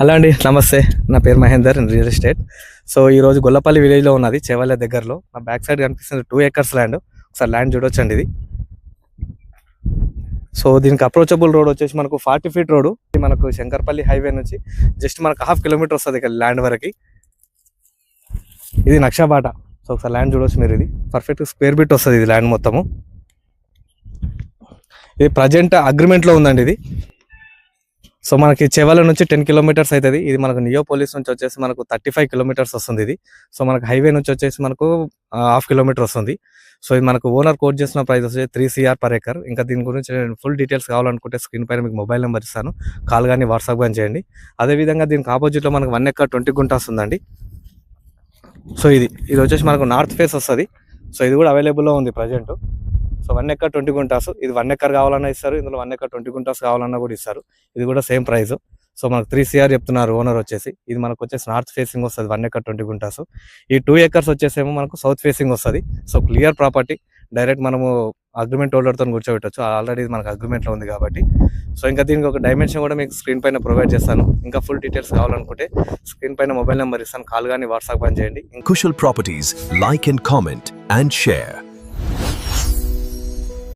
Hello అండి, నమస్తే. నా పేరు మహేందర్, రియల్ ఎస్టేట్. సో ఈరోజు గొల్లపల్లి విలేజ్లో ఉన్నది, చేవల్ల దగ్గరలో. నా బ్యాక్ సైడ్ కనిపిస్తుంది 2 acres ల్యాండ్. ఒకసారి ల్యాండ్ చూడొచ్చండి ఇది. సో దీనికి అప్రోచబుల్ రోడ్ వచ్చేసి మనకు 40 feet రోడ్. మనకు శంకర్పల్లి హైవే నుంచి జస్ట్ మనకు 1/2 kilometer వస్తుంది ఇక్కడ ల్యాండ్ వరకు. ఇది నక్షబాట. సో ఒకసారి ల్యాండ్ చూడవచ్చు మీరు. ఇది పర్ఫెక్ట్ స్క్వేర్ బిట్ వస్తుంది ఇది ల్యాండ్ మొత్తము. ఇది ప్రజెంట్ అగ్రిమెంట్లో ఉందండి ఇది. సో మనకి చేవల నుంచి 10 kilometers అవుతుంది. ఇది మనకు నియోపోలిస్ నుంచి వచ్చేసి మనకు 35 kilometers వస్తుంది ఇది. సో మనకు హైవే నుంచి వచ్చేసి మనకు 1/2 kilometer వస్తుంది. సో ఇది మనకు ఓనర్ కోట్ చేసిన ప్రైస్ వచ్చేసి 3 crore per acre. ఇంకా దీని గురించి ఫుల్ డీటెయిల్స్ కావాలనుకుంటే స్క్రీన్ పైన మీకు మొబైల్ నెంబర్ ఇస్తాను, కాల్ కానీ వాట్సాప్ కానీ చేయండి. అదేవిధంగా దీనికి ఆపోజిట్లో మనకు 1 acre 20 గుంటాస్ ఉందండి. సో ఇది వచ్చేసి మనకు నార్త్ ఫేస్ వస్తుంది. సో ఇది కూడా అవైలబుల్లో ఉంది ప్రజెంట్. So 1 acre 20 guntas. ఇది 1 acre కావాలన్నా ఇస్తారు, ఇందులో 1 acre 20 గుంటాస్ కావాలన్నా కూడా ఇస్తారు. ఇది కూడా సేమ్ ప్రైస్. సో మనకు 3 crore చెప్తున్నారు ఓనర్ వచ్చేసి. ఇది మనకు వచ్చేసి నార్త్ ఫేసింగ్ వస్తుంది 1 acre 20 గుంటాస్. ఈ 2 acres వచ్చేసేమో మనకు సౌత్ ఫేసింగ్ వస్తుంది. So clear property. డైరెక్ట్ మనము అగ్రిమెంట్ హోల్డర్తో కూర్చోబెట్టచ్చు, ఆల్రెడీ మనకు అగ్రిమెంట్లో ఉంది కాబట్టి. సో ఇంకా దీనికి ఒక డైమెన్షన్ కూడా మీకు స్క్రీన్ పైన ప్రొవైడ్ చేస్తాను. ఇంకా ఫుల్ డీటెయిల్స్ కావాలనుకుంటే స్క్రీన్ పైన మొబైల్ నెంబర్ ఇస్తాను, కాల్ కానీ వాట్సాప్ కానీ చేయండి. Kushal Properties, like and comment and share.